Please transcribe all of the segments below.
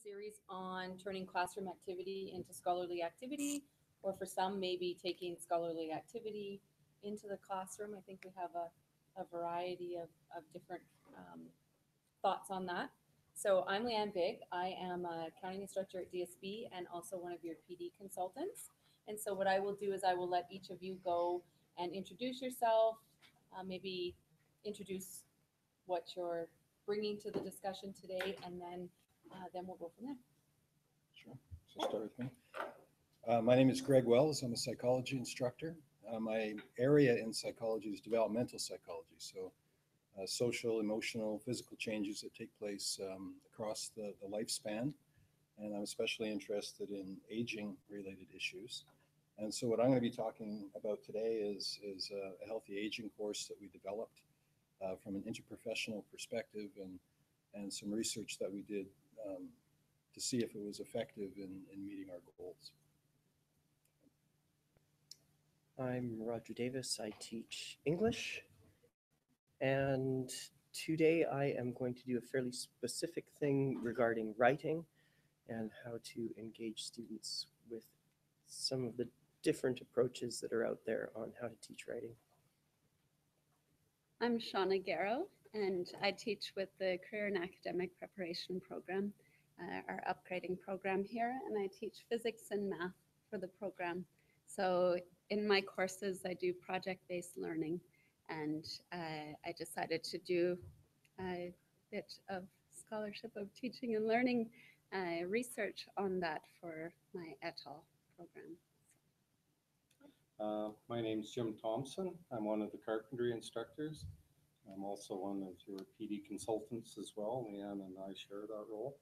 series on turning classroom activity into scholarly activity, or for some, maybe taking scholarly activity into the classroom. I think we have a variety of different thoughts on that. So I'm Leanne Big. I am a accounting instructor at DSB and also one of your PD consultants. And so what I will do is I will let each of you go and introduce yourself, maybe introduce what you're bringing to the discussion today, and then we'll go from there. Sure. So start with me. My name is Greg Wells. I'm a psychology instructor. My area in psychology is developmental psychology, so social, emotional, physical changes that take place across the lifespan. And I'm especially interested in aging-related issues. And so what I'm going to be talking about today is a healthy aging course that we developed from an interprofessional perspective and some research that we did to see if it was effective in meeting our goals. I'm Roger Davis. I teach English, and today I am going to do a fairly specific thing regarding writing and how to engage students with some of the different approaches that are out there on how to teach writing. I'm Shauna Garrow, and I teach with the Career and Academic Preparation Program, our upgrading program here, and I teach physics and math for the program. So in my courses, I do project-based learning, and I decided to do a bit of scholarship of teaching and learning research on that for my et al. Program. My name is Jim Thompson. I'm one of the carpentry instructors. I'm also one of your PD consultants as well. Leanne and I share that role.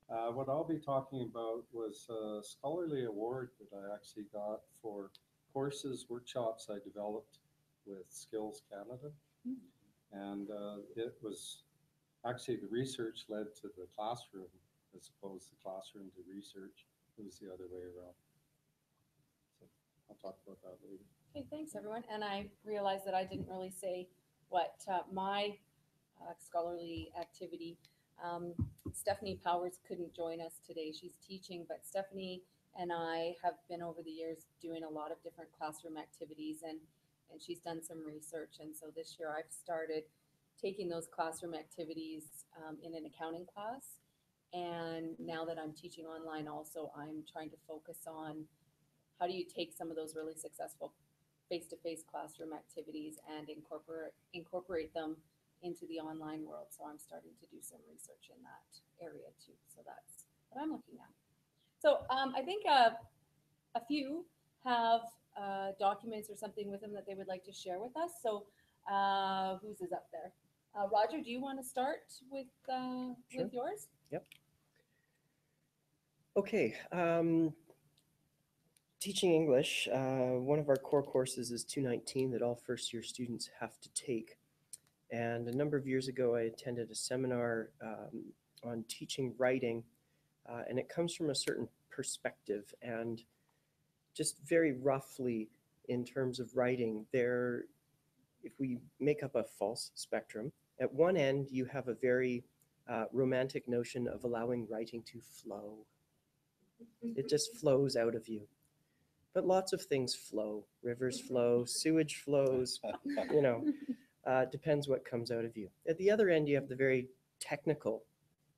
What I'll be talking about was a scholarly award that I actually got for courses, workshops I developed with Skills Canada. And it was actually the research led to the classroom as opposed to classroom to research. It was the other way around. So I'll talk about that later. Okay, thanks everyone. And I realized that I didn't really say what my scholarly activity. Stephanie Powers couldn't join us today. She's teaching, but Stephanie and I have been over the years doing a lot of different classroom activities, and she's done some research. And so this year I've started taking those classroom activities in an accounting class. And now that I'm teaching online also, I'm trying to focus on how do you take some of those really successful face-to-face classroom activities and incorporate them into the online world. So I'm starting to do some research in that area too. So that's what I'm looking at. So I think a few have documents or something with them that they would like to share with us. So whose is up there? Roger, do you want to start with Sure. with yours? Yep. Okay. Teaching English, one of our core courses is 219 that all first-year students have to take. And a number of years ago, I attended a seminar on teaching writing, and it comes from a certain perspective. And just very roughly, in terms of writing, if we make up a false spectrum, at one end, you have a very romantic notion of allowing writing to flow. It just flows out of you. But lots of things flow. Rivers flow, sewage flows, depends what comes out of you. At the other end, you have the very technical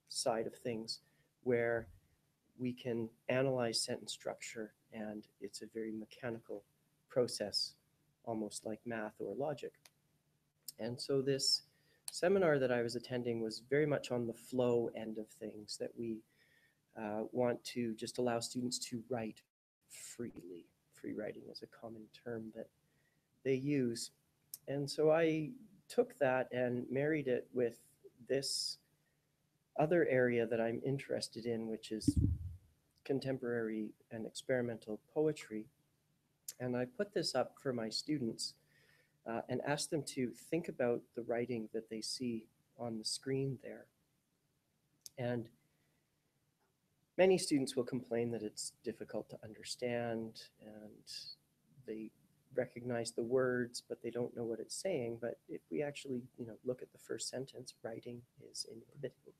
side of things where we can analyze sentence structure, and it's a very mechanical process, almost like math or logic. And so this seminar that I was attending was very much on the flow end of things, that we want to just allow students to write freely. Free writing is a common term that they use. And so I took that and married it with this other area that I'm interested in, which is contemporary and experimental poetry. And I put this up for my students and asked them to think about the writing that they see on the screen there. And many students will complain that it's difficult to understand, and they recognize the words, but they don't know what it's saying. But if we actually, look at the first sentence, writing is inhibiting.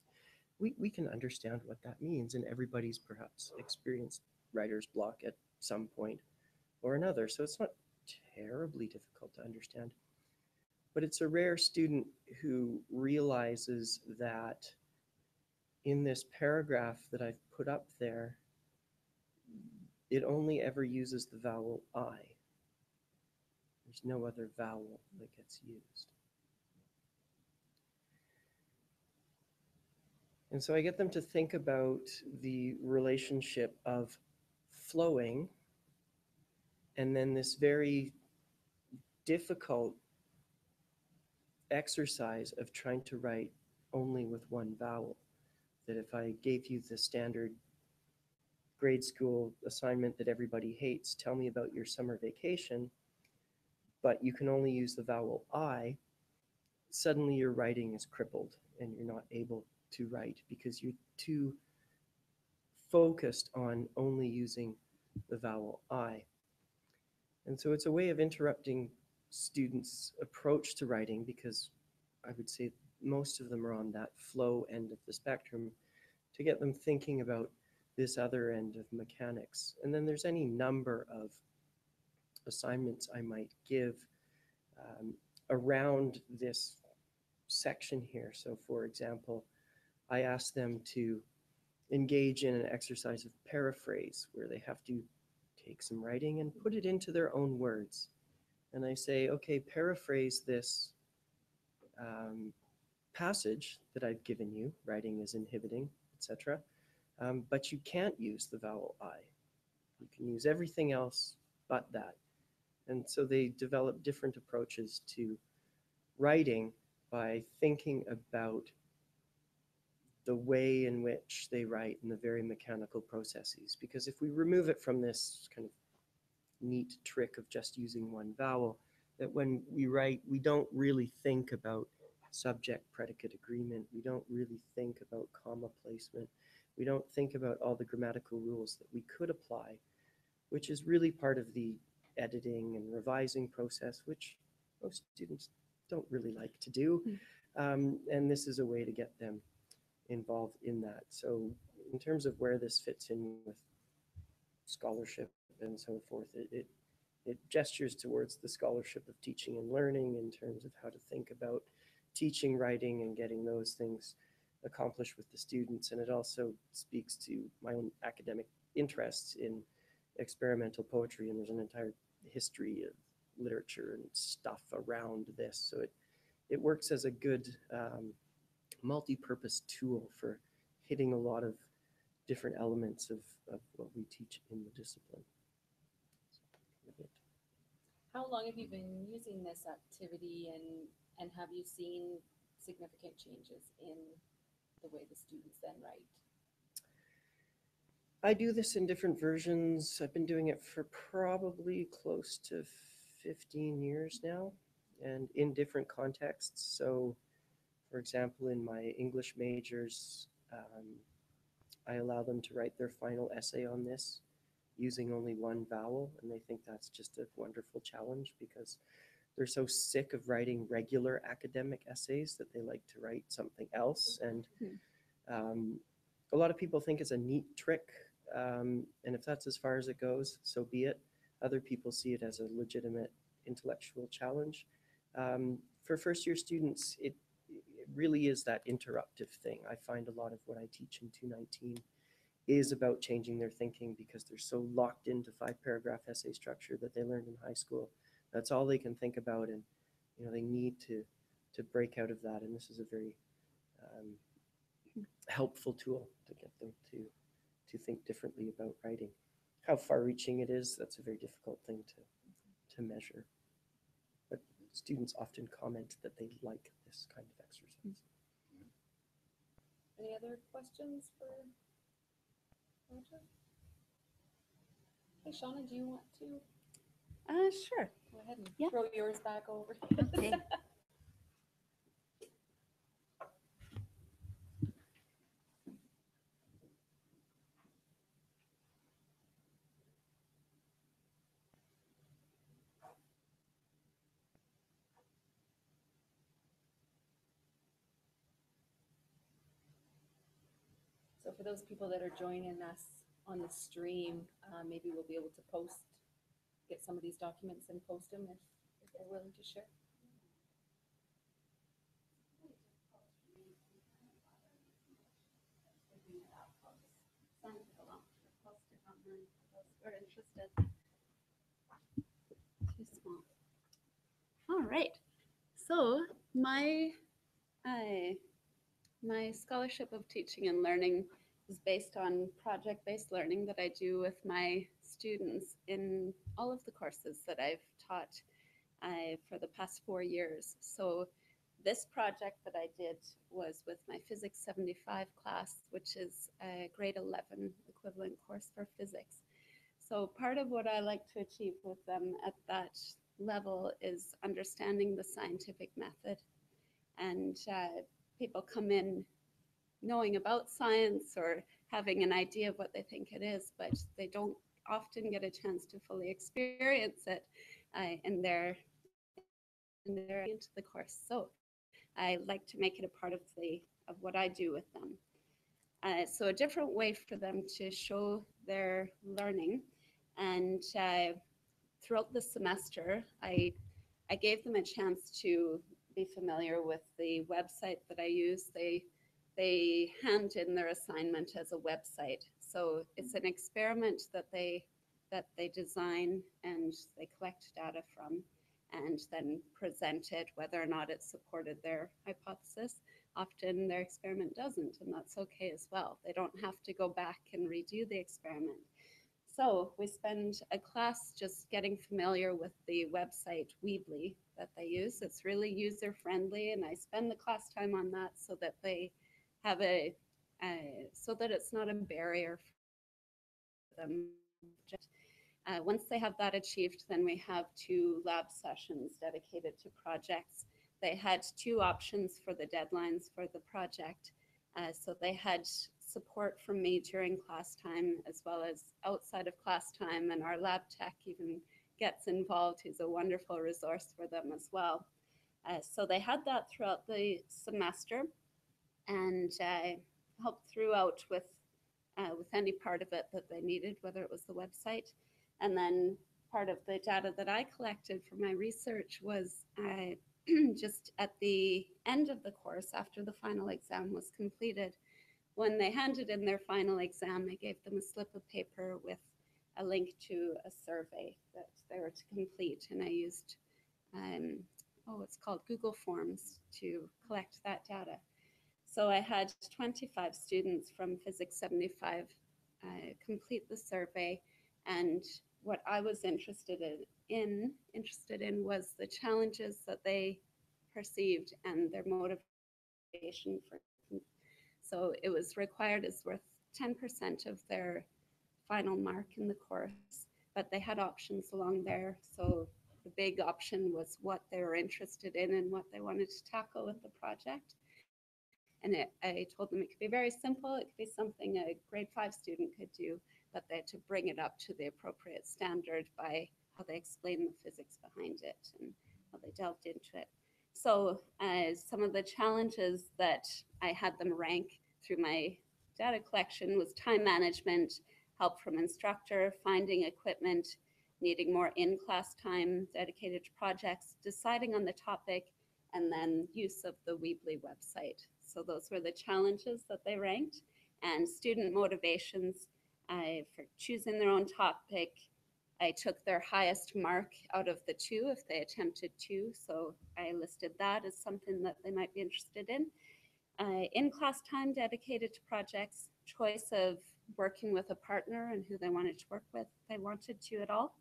we can understand what that means, and everybody's perhaps experienced writer's block at some point or another. So it's not terribly difficult to understand. But it's a rare student who realizes that in this paragraph that I've put up there, it only ever uses the vowel I. There's no other vowel that gets used. And so I get them to think about the relationship of flowing and then this very difficult exercise of trying to write only with one vowel. That if I gave you the standard grade school assignment that everybody hates, tell me about your summer vacation, but you can only use the vowel I, suddenly your writing is crippled and you're not able to write because you're too focused on only using the vowel I. And so it's a way of interrupting students' approach to writing, because I would say most of them are on that flow end of the spectrum, to get them thinking about this other end of mechanics. And then there's any number of assignments I might give around this section here. So for example, I ask them to engage in an exercise of paraphrase where they have to take some writing and put it into their own words. And I say, okay, paraphrase this passage that I've given you, writing is inhibiting, etc. But you can't use the vowel I. You can use everything else but that. And so they develop different approaches to writing by thinking about the way in which they write and the very mechanical processes. Because if we remove it from this kind of neat trick of just using one vowel, that when we write, we don't really think about subject-predicate agreement. We don't really think about comma placement. We don't think about all the grammatical rules that we could apply, which is really part of the editing and revising process, which most students don't really like to do. And this is a way to get them involved in that. So in terms of where this fits in with scholarship and so forth, it gestures towards the scholarship of teaching and learning in terms of how to think about teaching writing and getting those things accomplished with the students. And it also speaks to my own academic interests in experimental poetry, and there's an entire history of literature and stuff around this. So it works as a good multi-purpose tool for hitting a lot of different elements of what we teach in the discipline. How long have you been using this activity, and have you seen significant changes in the way the students then write? I do this in different versions. I've been doing it for probably close to 15 years now, and in different contexts. So, for example, in my English majors, I allow them to write their final essay on this using only one vowel, and they think that's just a wonderful challenge because they're so sick of writing regular academic essays that they like to write something else. And a lot of people think it's a neat trick, and if that's as far as it goes, so be it. Other people see it as a legitimate intellectual challenge. For first-year students, it really is that interruptive thing. I find a lot of what I teach in 219 is about changing their thinking because they're so locked into 5-paragraph essay structure that they learned in high school. That's all they can think about, and they need to break out of that. And this is a very helpful tool to get them to think differently about writing. How far-reaching it is, that's a very difficult thing to measure. But students often comment that they like this kind of exercise. Any other questions for Roger? Hey, Shauna, do you want to Sure. go ahead and Yeah. throw yours back over? Okay. for those people that are joining us on the stream, maybe we'll be able to get some of these documents and post them if they're willing to share. We're interested. Too small. All right. So my scholarship of teaching and learning is based on project-based learning that I do with my students in all of the courses that I've taught for the past 4 years. So this project that I did was with my Physics 75 class, which is a grade 11 equivalent course for physics. So part of what I like to achieve with them at that level is understanding the scientific method. And people come in knowing about science or having an idea of what they think it is, but they don't often get a chance to fully experience it in their into the course. So I like to make it a part of what I do with them. So a different way for them to show their learning, and throughout the semester, I gave them a chance to be familiar with the website that I use. They hand in their assignment as a website. So it's an experiment that they design and they collect data from and then present it, whether or not it supported their hypothesis. Often their experiment doesn't, and that's okay as well. They don't have to go back and redo the experiment. So we spend a class just getting familiar with the website Weebly that they use. It's really user-friendly, and I spend the class time on that so that they have so that it's not a barrier for them. Once they have that achieved, then we have 2 lab sessions dedicated to projects. They had 2 options for the deadlines for the project. So they had support from me during class time as well as outside of class time, and our lab tech even gets involved, who's a wonderful resource for them as well. So they had that throughout the semester, and helped throughout with any part of it that they needed, whether it was the website. And then part of the data that I collected for my research was just at the end of the course, after the final exam was completed, when they handed in their final exam, I gave them a slip of paper with a link to a survey that they were to complete. And I used, it's called Google Forms to collect that data. So I had 25 students from Physics 75 complete the survey. And what I was interested in was the challenges that they perceived and their motivation for. So it was required as worth 10% of their final mark in the course, but they had options along there. So the big option was what they were interested in and what they wanted to tackle with the project. And I told them it could be very simple. It could be something a grade 5 student could do, but they had to bring it up to the appropriate standard by how they explained the physics behind it and how they delved into it. So some of the challenges that I had them rank through my data collection was time management, help from instructor, finding equipment, needing more in-class time dedicated to projects, deciding on the topic, and then use of the Weebly website. So those were the challenges that they ranked. And student motivations for choosing their own topic, I took their highest mark out of the 2 if they attempted 2. So I listed that as something that they might be interested in. In-class time dedicated to projects, choice of working with a partner and who they wanted to work with, if they wanted to at all.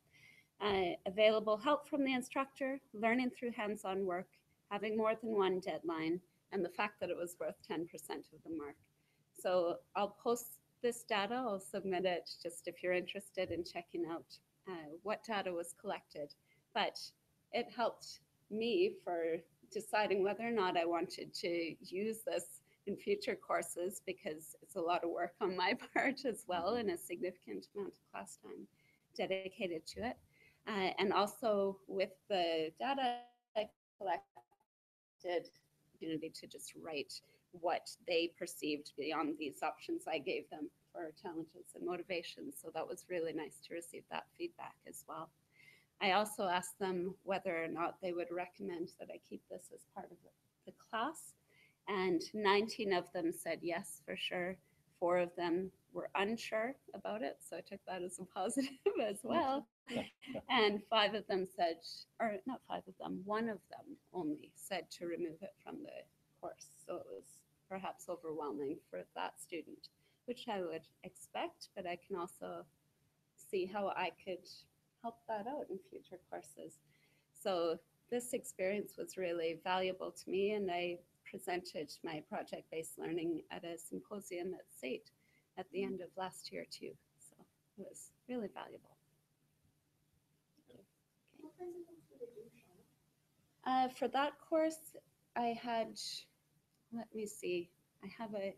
Available help from the instructor, learning through hands-on work, having more than one deadline, and the fact that it was worth 10% of the mark. So I'll post this data, I'll submit it just if you're interested in checking out what data was collected. But it helped me for deciding whether or not I wanted to use this in future courses, because it's a lot of work on my part as well, and a significant amount of class time dedicated to it. And also with the data I collected, opportunity to just write what they perceived beyond these options I gave them for challenges and motivations. So that was really nice to receive that feedback as well. I also asked them whether or not they would recommend that I keep this as part of the class. And 19 of them said yes, for sure. 4 of them were unsure about it. So I took that as a positive as well. And 5 of them said, or not 5 of them, 1 of them only said to remove it from the course. So it was perhaps overwhelming for that student, which I would expect, but I can also see how I could help that out in future courses. So this experience was really valuable to me, and I presented my project-based learning at a symposium at SAIT at the end of last year too. So it was really valuable. For that course, I had, let me see, I have a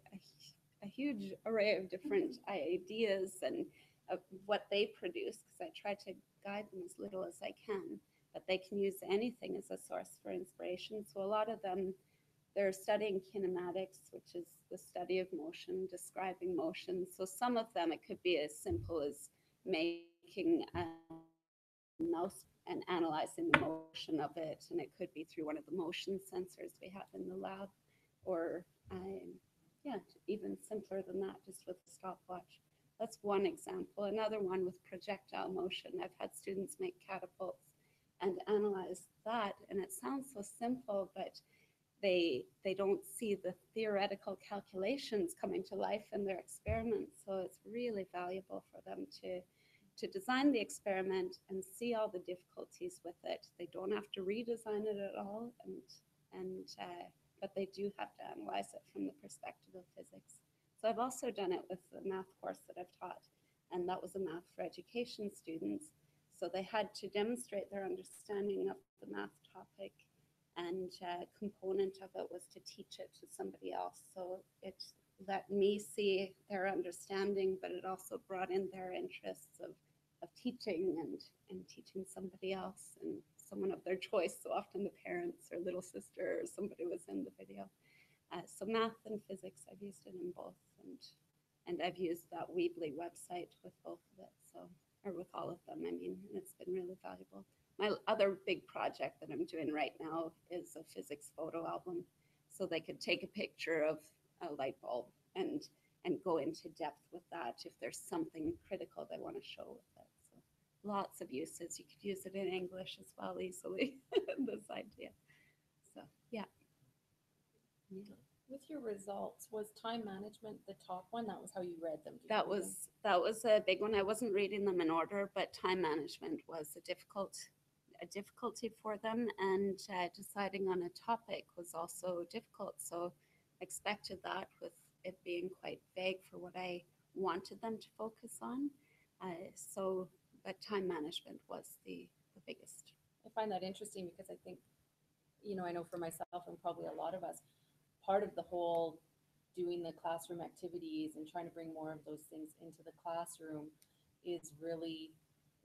huge array of different ideas and of what they produce, because I try to guide them as little as I can, but they can use anything as a source for inspiration. So a lot of them, they're studying kinematics, which is the study of motion, describing motion. So some of them, it could be as simple as making a mouse and analyzing the motion of it. And it could be through one of the motion sensors we have in the lab, or yeah, even simpler than that, just with a stopwatch. That's one example. Another one with projectile motion. I've had students make catapults and analyze that, and it sounds so simple, but they don't see the theoretical calculations coming to life in their experiments. So it's really valuable for them to design the experiment and see all the difficulties with it. They don't have to redesign it at all, but they do have to analyze it from the perspective of physics. So I've also done it with the math course that I've taught, and that was a math for education students. So they had to demonstrate their understanding of the math topic, and a component of it was to teach it to somebody else. So it let me see their understanding, but it also brought in their interests of teaching and teaching somebody else, and someone of their choice. So often the parents or little sister or somebody was in the video. So math and physics, I've used it in both, and I've used that Weebly website with both of it, so, or with all of them, I mean, and it's been really valuable. My other big project that I'm doing right now is a physics photo album. So they could take a picture of a light bulb and go into depth with that if there's something critical they want to show with it. So lots of uses. You could use it in English as well easily, this idea. So yeah. With your results, was time management the top one? That was how you read them? That was a big one. I wasn't reading them in order, but time management was a difficulty for them, and deciding on a topic was also difficult. So expected that, with it being quite vague for what I wanted them to focus on. But time management was the biggest. I find that interesting because I think, I know for myself and probably a lot of us, part of the whole doing the classroom activities and trying to bring more of those things into the classroom is really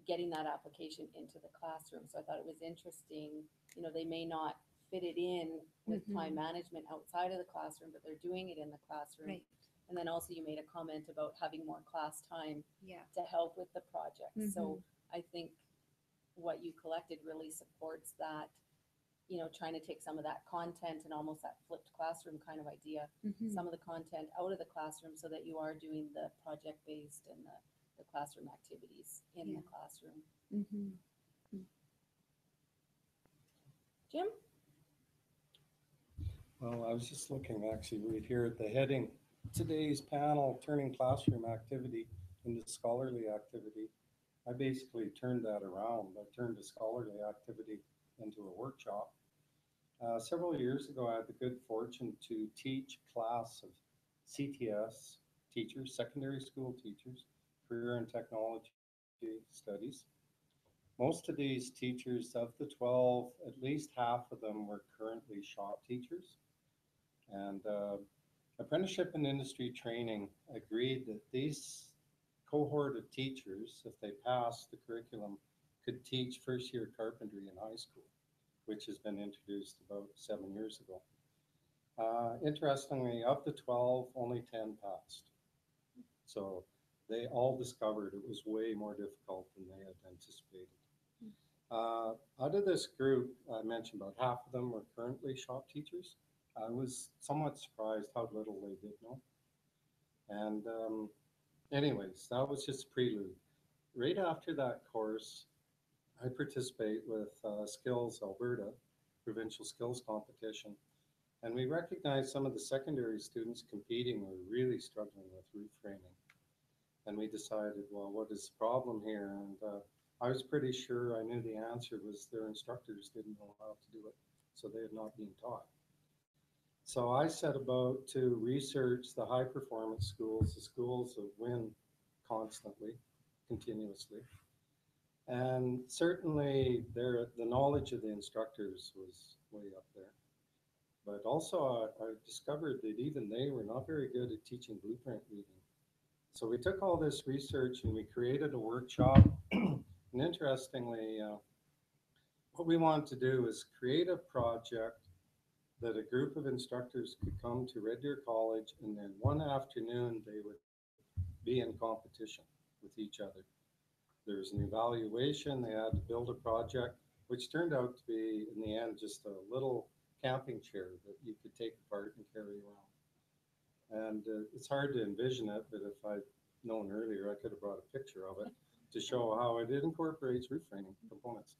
getting that application into the classroom. So I thought it was interesting, they may not fit it in with time management outside of the classroom, but they're doing it in the classroom. Right. And then also you made a comment about having more class time Yeah. to help with the project. So I think what you collected really supports that, trying to take some of that content and almost that flipped classroom kind of idea, some of the content out of the classroom so that you are doing the project-based and the classroom activities in the classroom. Jim? Well, I was just looking actually right here at the heading. Today's panel, turning classroom activity into scholarly activity. I basically turned that around. I turned a scholarly activity into a workshop. Several years ago, I had the good fortune to teach a class of CTS teachers, secondary school teachers, career and technology studies. Most of these teachers, of the 12, at least half of them were currently shop teachers. And apprenticeship and industry training agreed that these cohort of teachers, if they passed the curriculum, could teach first-year carpentry in high school, which has been introduced about 7 years ago. Interestingly, of the 12, only 10 passed. So they all discovered it was way more difficult than they had anticipated. Out of this group, I mentioned about half of them were currently shop teachers. I was somewhat surprised how little they did know. And anyways, that was just a prelude. Right after that course, I participate with Skills Alberta, provincial skills competition. And we recognized some of the secondary students competing were really struggling with roof framing. And we decided, well, what is the problem here? And I was pretty sure I knew the answer was their instructors didn't know how to do it. So they had not been taught. So I set about to research the high performance schools, the schools that win constantly, continuously. And certainly the knowledge of the instructors was way up there. But also I discovered that even they were not very good at teaching blueprint reading. So we took all this research and we created a workshop. And interestingly, what we wanted to do is create a project that a group of instructors could come to Red Deer College, and then one afternoon they would be in competition with each other. There was an evaluation, they had to build a project, which turned out to be, in the end, just a little camping chair that you could take apart and carry around. And it's hard to envision it, but if I'd known earlier, I could have brought a picture of it to show how it incorporates roof framing components.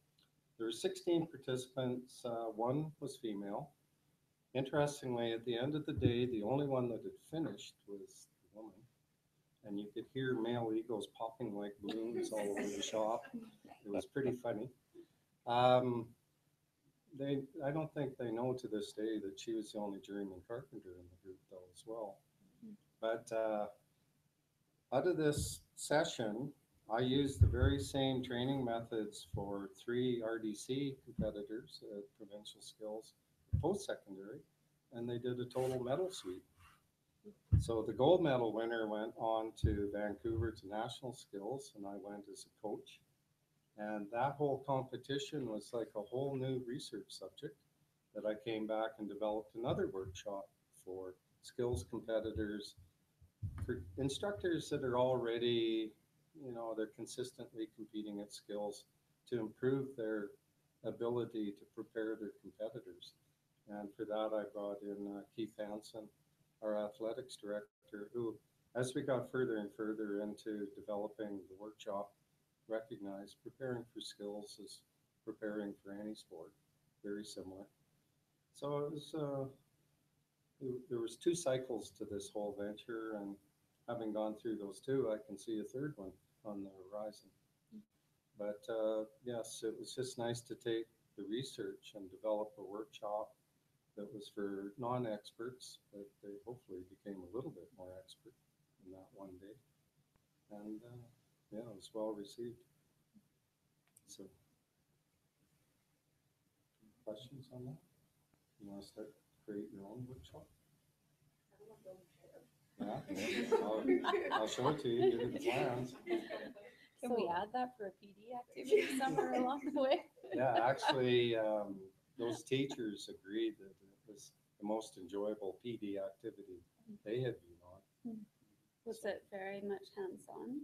There were 16 participants, one was female. Interestingly, at the end of the day, the only one that had finished was the woman. And you could hear male egos popping like balloons all over the shop. It was pretty funny. I don't think they know to this day that she was the only journeyman carpenter in the group though as well. But out of this session, I used the very same training methods for 3 RDC competitors at Provincial Skills post-secondary, and they did a total medal sweep. So the gold medal winner went on to Vancouver to National Skills, and I went as a coach. And that whole competition was like a whole new research subject that I came back and developed another workshop for skills competitors, for instructors that are already, they're consistently competing at skills to improve their ability to prepare their competitors. And for that, I brought in Keith Hansen, our athletics director, who, as we got further and further into developing the workshop, recognized preparing for skills is preparing for any sport, very similar. So it was, there was 2 cycles to this whole venture, and having gone through those 2, I can see a third one on the horizon. But yes, it was just nice to take the research and develop a workshop that was for non-experts, but they hopefully became a little bit more expert in that one day. And yeah, it was well received. So, questions on that? You want to start create your own workshop? Yeah, I'll show it to you. Give you the plans. Can we add that for a PD activity somewhere along the way? Yeah, actually, those teachers agreed that it was the most enjoyable PD activity they had been on. Was it very much hands-on?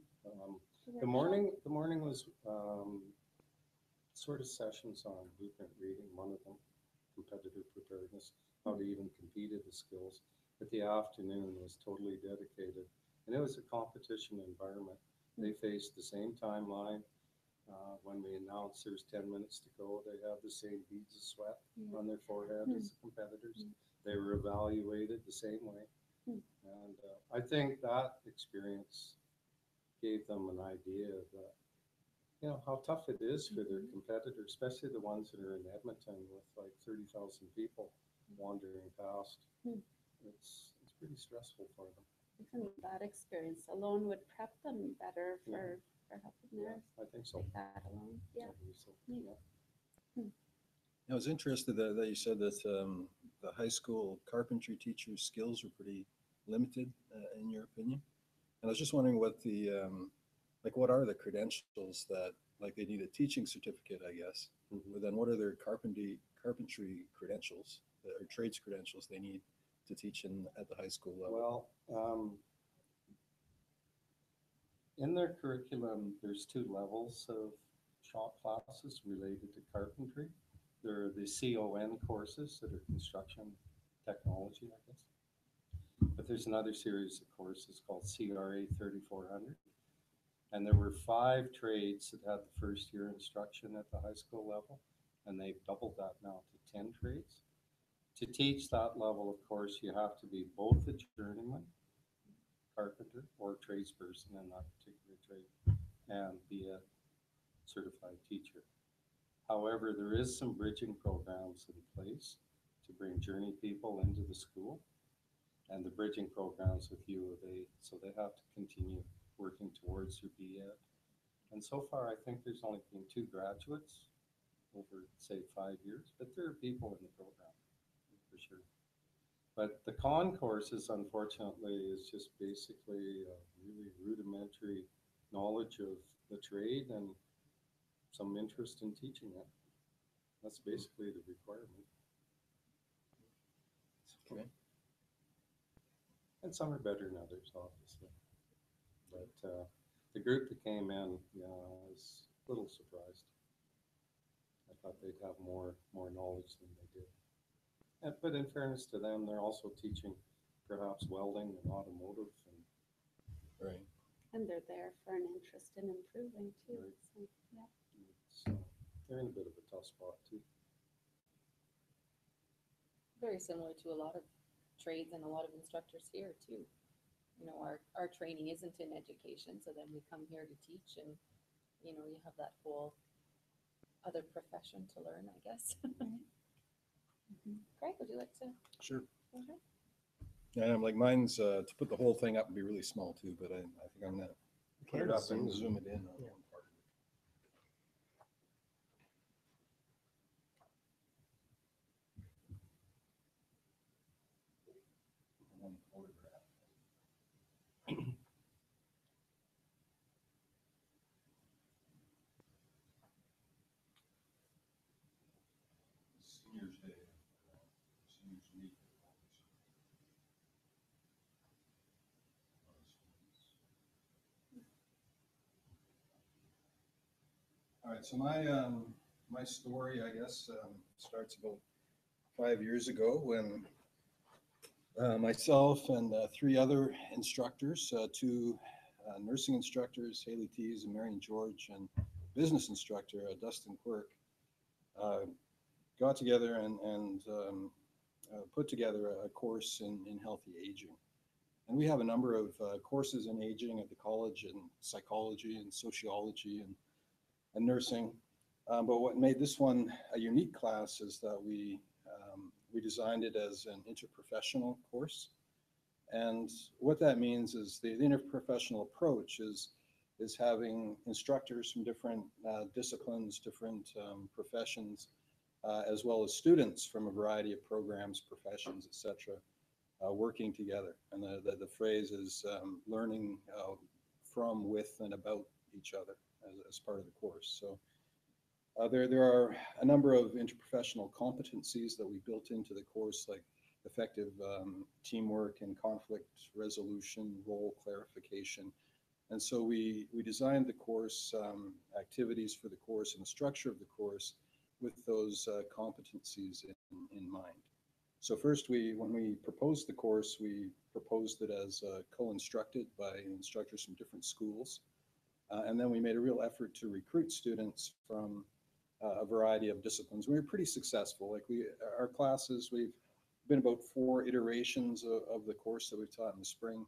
The morning was sort of sessions on blueprint reading, one of them, competitive preparedness, how to even compete at the skills. But the afternoon was totally dedicated, and it was a competition environment. They faced the same timeline. When we announced there's 10 minutes to go, they have the same beads of sweat on their forehead as the competitors. They were evaluated the same way. And I think that experience gave them an idea that, how tough it is for their competitors, especially the ones that are in Edmonton with like 30,000 people wandering past. It's pretty stressful for them. Even that experience alone would prep them better for helping theirs. I think so. Like that alone. Yeah. So, Yeah. I was interested that you said that the high school carpentry teachers' skills were pretty limited, in your opinion. And I was just wondering what the, what are the credentials that, like they need a teaching certificate, I guess, but then what are their carpentry credentials or trades credentials they need to teach at the high school level? Well, in their curriculum, there's two levels of shop classes related to carpentry. There are the CON courses that are construction technology, I guess. But there's another series of courses called CRA 3400. And there were 5 trades that had the first year instruction at the high school level, and they've doubled that now to 10 trades. To teach that level, of course, you have to be both a journeyman, carpenter, or tradesperson in that particular trade, and be a certified teacher. However, there is some bridging programs in place to bring journey people into the school, and the bridging programs with U of A, so they have to continue working towards their BEd. And so far, I think there's only been 2 graduates over, say, 5 years, but there are people in the program, for sure. But the con courses, unfortunately, is just basically a really rudimentary knowledge of the trade and some interest in teaching it. That's basically the requirement. Okay. And some are better than others, obviously. But the group that came in, yeah, I was a little surprised. I thought they'd have more knowledge than they did. But in fairness to them, they're also teaching perhaps welding and automotive. And Right. And they're there for an interest in improving too. Right. So, yeah. so they're in a bit of a tough spot too. Very similar to a lot of trades and a lot of instructors here too. You know, our training isn't in education, so then we come here to teach, and you know, you have that whole other profession to learn, I guess. Greg, would you like to? Sure. Okay. Yeah, I'm like mine's to put the whole thing up and be really small too, but I think I'm gonna put it up and zoom it in on Yeah. one part of it. One photograph. Seniors Day. Seniors Week. All right, so my story, I guess, starts about 5 years ago when myself and 3 other instructors, 2 nursing instructors, Haley Tees and Marion George, and business instructor, Dustin Quirk, got together and put together a course in healthy aging. And we have a number of courses in aging at the college in psychology and sociology and nursing. But what made this one a unique class is that we designed it as an interprofessional course. And what that means is the interprofessional approach is having instructors from different disciplines, different professions, as well as students from a variety of programs, professions, etc., working together. And the phrase is learning from, with, and about each other as part of the course. So there are a number of interprofessional competencies that we built into the course, like effective teamwork and conflict resolution, role clarification. And so we designed the course, activities for the course, and the structure of the course with those competencies in mind. So first, when we proposed the course, we proposed it as co-instructed by instructors from different schools. And then we made a real effort to recruit students from a variety of disciplines. We were pretty successful. Like our classes, we've been about 4 iterations of the course that we've taught in the spring,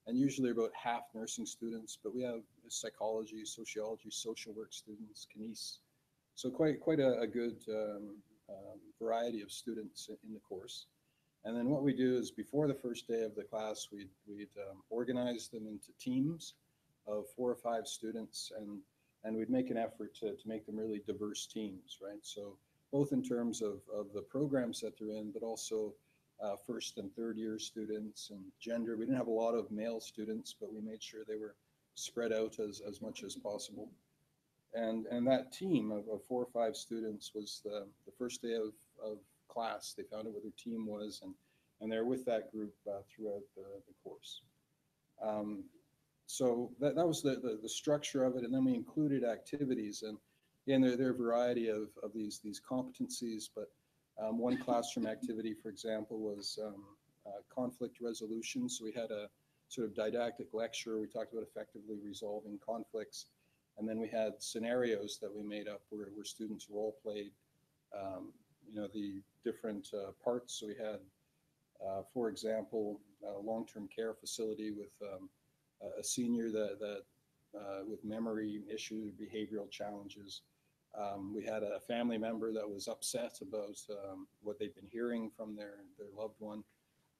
and usually about half nursing students, but we have psychology, sociology, social work students, kinese. So quite a good variety of students in the course. And then what we do is before the first day of the class, we'd organize them into teams of 4 or 5 students, and we'd make an effort to make them really diverse teams, right? So both in terms of the programs that they're in, but also first and third year students and gender. We didn't have a lot of male students, but we made sure they were spread out as much as possible. And that team of 4 or 5 students was the first day of class. They found out what their team was, and they're with that group throughout the course. So that was the structure of it, and then we included activities, and again, there are a variety of these competencies, but one classroom activity, for example, was conflict resolution. So we had a sort of didactic lecture. We talked about effectively resolving conflicts, and then we had scenarios that we made up where students role played, the different parts. So we had, for example, a long-term care facility with a senior that with memory issues, behavioral challenges. We had a family member that was upset about what they've been hearing from their loved one.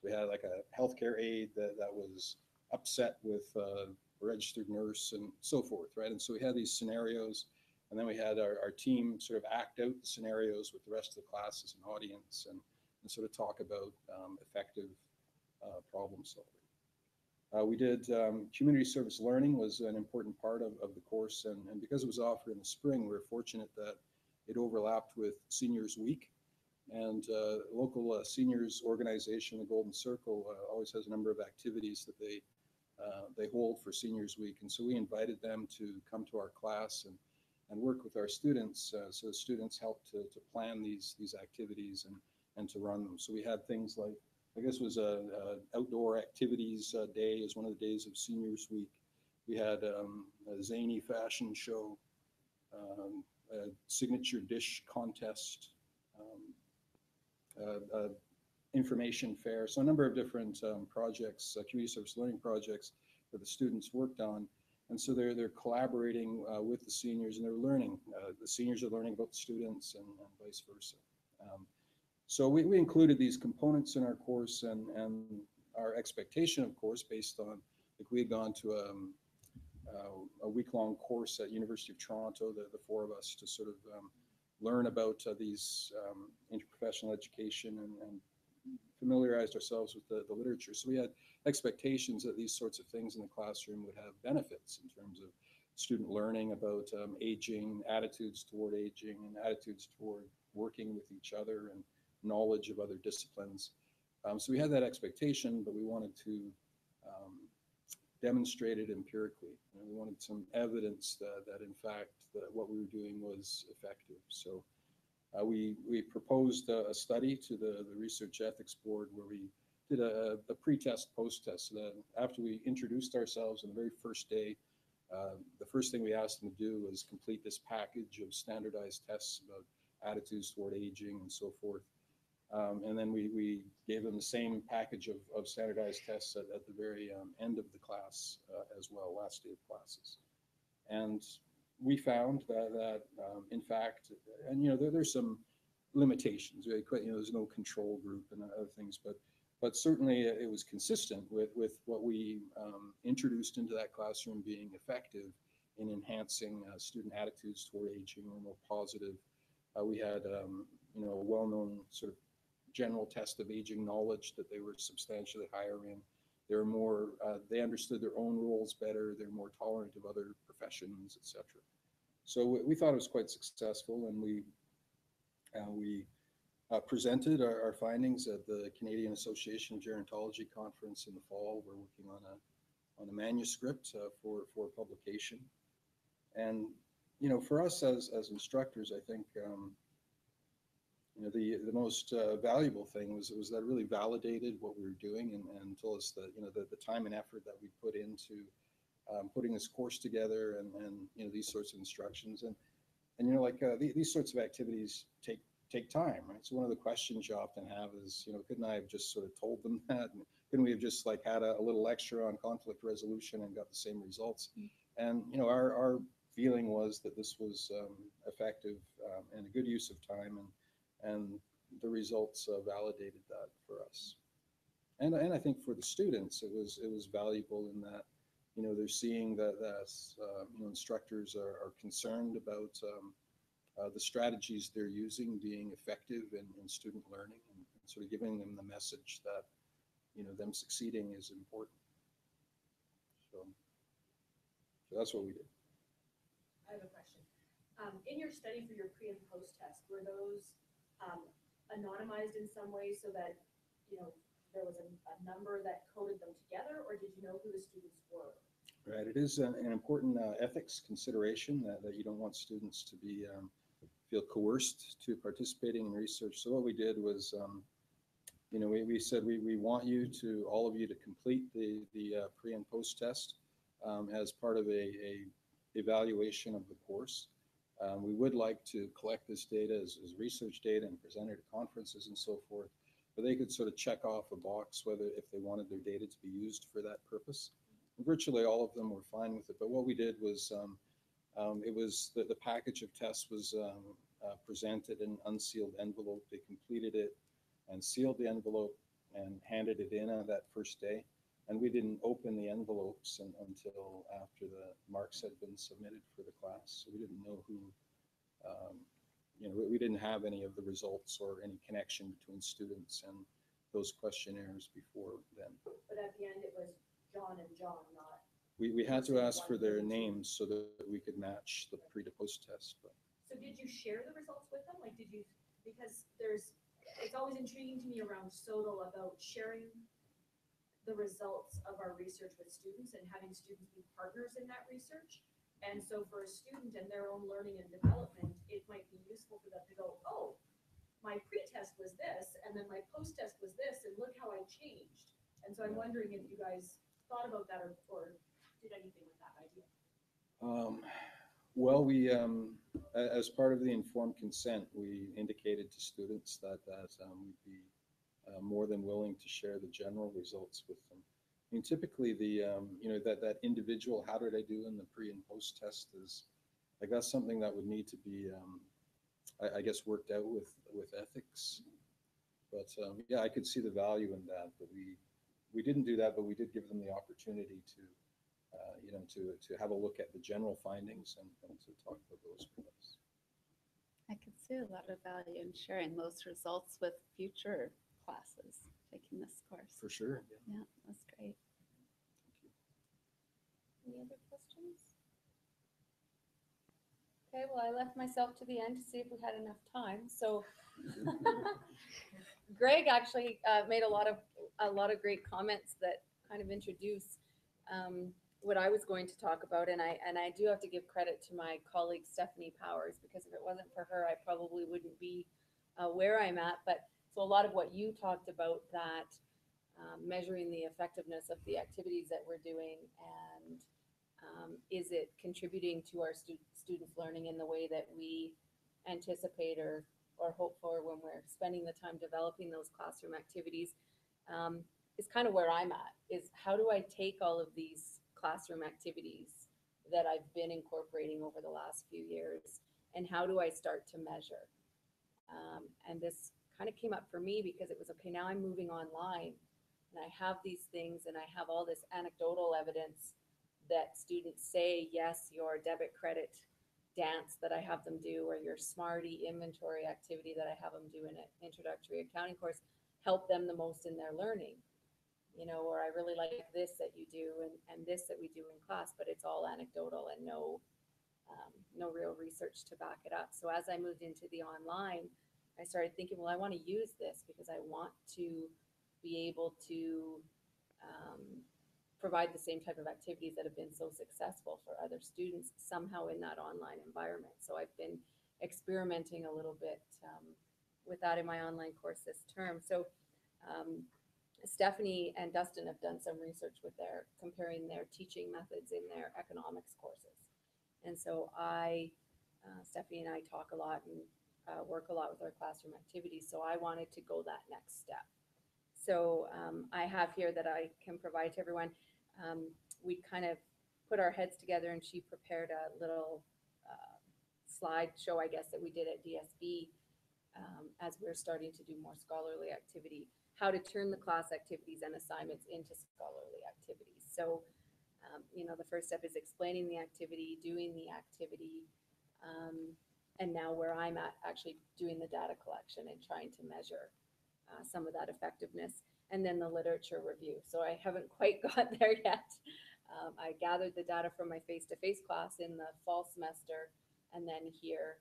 We had like a healthcare aide that was upset with a registered nurse and so forth, right? And so we had these scenarios, and then we had our team sort of act out the scenarios with the rest of the class as an audience, and sort of talk about effective problem solving. We did community service learning was an important part of the course, and because it was offered in the spring, we were fortunate that it overlapped with Seniors Week, and local seniors organization, the Golden Circle, always has a number of activities that they hold for Seniors Week, and so we invited them to come to our class and work with our students, so the students helped to plan these activities and to run them. So we had things like, I guess it was a outdoor activities day is one of the days of Seniors Week. We had a zany fashion show, a signature dish contest, information fair. So a number of different projects, community service learning projects that the students worked on. And so they're collaborating with the seniors, and they're learning. The seniors are learning about the students and vice versa. So we included these components in our course, and our expectation, of course, based on, like, we had gone to a week-long course at University of Toronto, the four of us, to sort of learn about these interprofessional education and familiarized ourselves with the literature. So we had expectations that these sorts of things in the classroom would have benefits in terms of student learning about aging, attitudes toward aging, and attitudes toward working with each other, and knowledge of other disciplines. So we had that expectation, but we wanted to demonstrate it empirically. We wanted some evidence that in fact, that what we were doing was effective. So we proposed a study to the Research Ethics Board where we did a pre-test, post-test. So that after we introduced ourselves on the very first day, the first thing we asked them to do was complete this package of standardized tests about attitudes toward aging and so forth. And then we gave them the same package of standardized tests at the very end of the class as well, last day of classes. And we found that in fact, and there's some limitations. There's no control group and other things, but certainly it was consistent with what we introduced into that classroom being effective in enhancing student attitudes toward aging, or more positive. We had a well-known sort of general test of aging knowledge that they were substantially higher in. They're more, they understood their own roles better. They're more tolerant of other professions, etc. So we thought it was quite successful, and we presented our findings at the Canadian Association of Gerontology conference in the fall. We're working on a manuscript for publication. And for us as instructors, I think the most valuable thing was that it really validated what we were doing, and told us that the time and effort that we put into putting this course together, and these sorts of instructions, and these sorts of activities take time, right? So one of the questions you often have is, couldn't I have just sort of told them that? And couldn't we have just like had a little lecture on conflict resolution and got the same results? And our feeling was that this was effective and a good use of time, and the results validated that for us. And I think for the students, it was valuable in that they're seeing that instructors are concerned about the strategies they're using being effective in student learning, and sort of giving them the message that them succeeding is important. So that's what we did. I have a question. In your study for your pre and post test, were those anonymized in some way so that there was a number that coded them together, or did you know who the students were? Right, it is an important ethics consideration that you don't want students to be feel coerced to participating in research. So what we did was, we said we want you to, all of you, to complete the pre and post test as part of a evaluation of the course. We would like to collect this data as research data and present it at conferences and so forth, but they could sort of check off a box whether if they wanted their data to be used for that purpose. And virtually all of them were fine with it, but what we did was it was the package of tests was presented in an unsealed envelope. They completed it and sealed the envelope and handed it in on that first day. And we didn't open the envelopes until after the marks had been submitted for the class. So we didn't know who, we didn't have any of the results or any connection between students and those questionnaires before then. But at the end, it was John and John, not. We had to ask for their names so that we could match the pre to post test. But. So did you share the results with them? Like, because it's always intriguing to me around SOTL about sharing the results of our research with students and having students be partners in that research. And so for a student and their own learning and development, it might be useful for them to go, oh, my pre-test was this, and then my post-test was this, and look how I changed. And so I'm wondering if you guys thought about that or did anything with that idea. Well, we, as part of the informed consent, we indicated to students that we'd be more than willing to share the general results with them. I mean, typically that individual, how did I do in the pre and post test is like, that's something that would need to be, I guess, worked out with ethics. But yeah, I could see the value in that, but we didn't do that, but we did give them the opportunity to, to have a look at the general findings and to talk about those with us. I could see a lot of value in sharing those results with future classes taking this course. For sure. Yeah, that's great. Any other questions? Okay, well, I left myself to the end to see if we had enough time. So Greg actually made a lot of great comments that kind of introduce what I was going to talk about, and I do have to give credit to my colleague Stephanie Powers, because if it wasn't for her, I probably wouldn't be where I'm at. But so a lot of what you talked about, that measuring the effectiveness of the activities that we're doing, and is it contributing to our students learning in the way that we anticipate or hope for when we're spending the time developing those classroom activities, is kind of where I'm at, is how do I take all of these classroom activities that I've been incorporating over the last few years, and how do I start to measure? And this kind of came up for me because it was, okay, now I'm moving online and I have these things and I have all this anecdotal evidence that students say, yes, your debit credit dance that I have them do, or your Smarty inventory activity that I have them do in an introductory accounting course, help them the most in their learning. Or I really like this that you do and this that we do in class, but it's all anecdotal and no real research to back it up. So as I moved into the online, I started thinking, well, I want to use this because I want to be able to provide the same type of activities that have been so successful for other students somehow in that online environment. So I've been experimenting a little bit with that in my online course this term. So Stephanie and Dustin have done some research with comparing their teaching methods in their economics courses. And so Stephanie and I talk a lot and work a lot with our classroom activities. So I wanted to go that next step. So I have here that I can provide to everyone. We kind of put our heads together and she prepared a little slideshow, I guess, that we did at DSB as we're starting to do more scholarly activity, how to turn the class activities and assignments into scholarly activities. So, the first step is explaining the activity, doing the activity, and now where I'm at, actually doing the data collection and trying to measure some of that effectiveness, and then the literature review. So I haven't quite got there yet. I gathered the data from my face-to-face class in the fall semester, and then here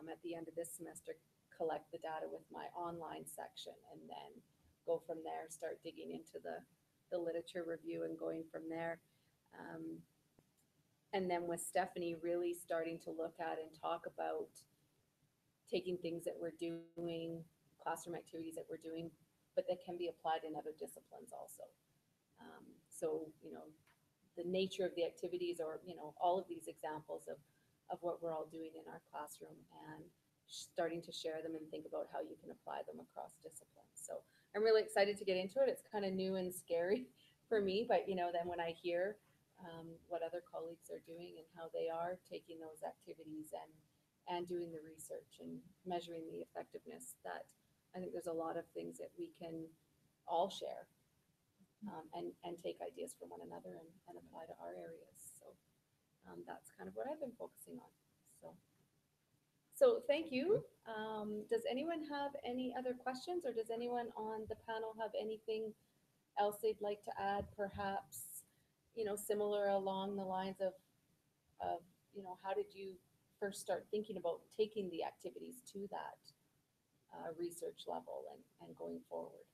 at the end of this semester, collect the data with my online section, and then go from there, start digging into the literature review and going from there. And then with Stephanie really starting to look at and talk about taking things that we're doing, classroom activities that we're doing, but that can be applied in other disciplines also. So, the nature of the activities, or, all of these examples of what we're all doing in our classroom, and starting to share them and think about how you can apply them across disciplines. So I'm really excited to get into it. It's kind of new and scary for me, but then when I hear what other colleagues are doing and how they are taking those activities and doing the research and measuring the effectiveness, that I think there's a lot of things that we can all share and take ideas from one another and apply to our areas. So that's kind of what I've been focusing on. So thank you. Does anyone have any other questions, or does anyone on the panel have anything else they'd like to add? Perhaps, similar along the lines of how did you first start thinking about taking the activities to that research level and going forward?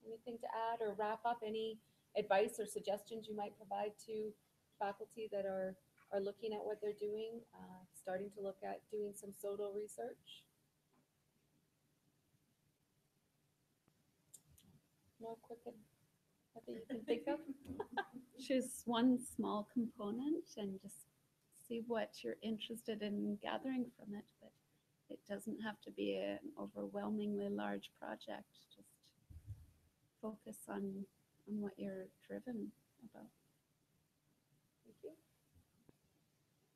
Anything to add or wrap up? Any advice or suggestions you might provide to faculty that are looking at what they're doing, starting to look at doing some SOTO research? No quick, nothing you can think of? Choose one small component and just see what you're interested in gathering from it. But it doesn't have to be an overwhelmingly large project. Just focus on what you're driven about. Thank you.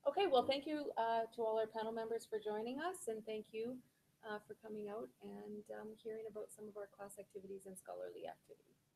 Okay, well, thank you to all our panel members for joining us, and thank you for coming out and hearing about some of our class activities and scholarly activities.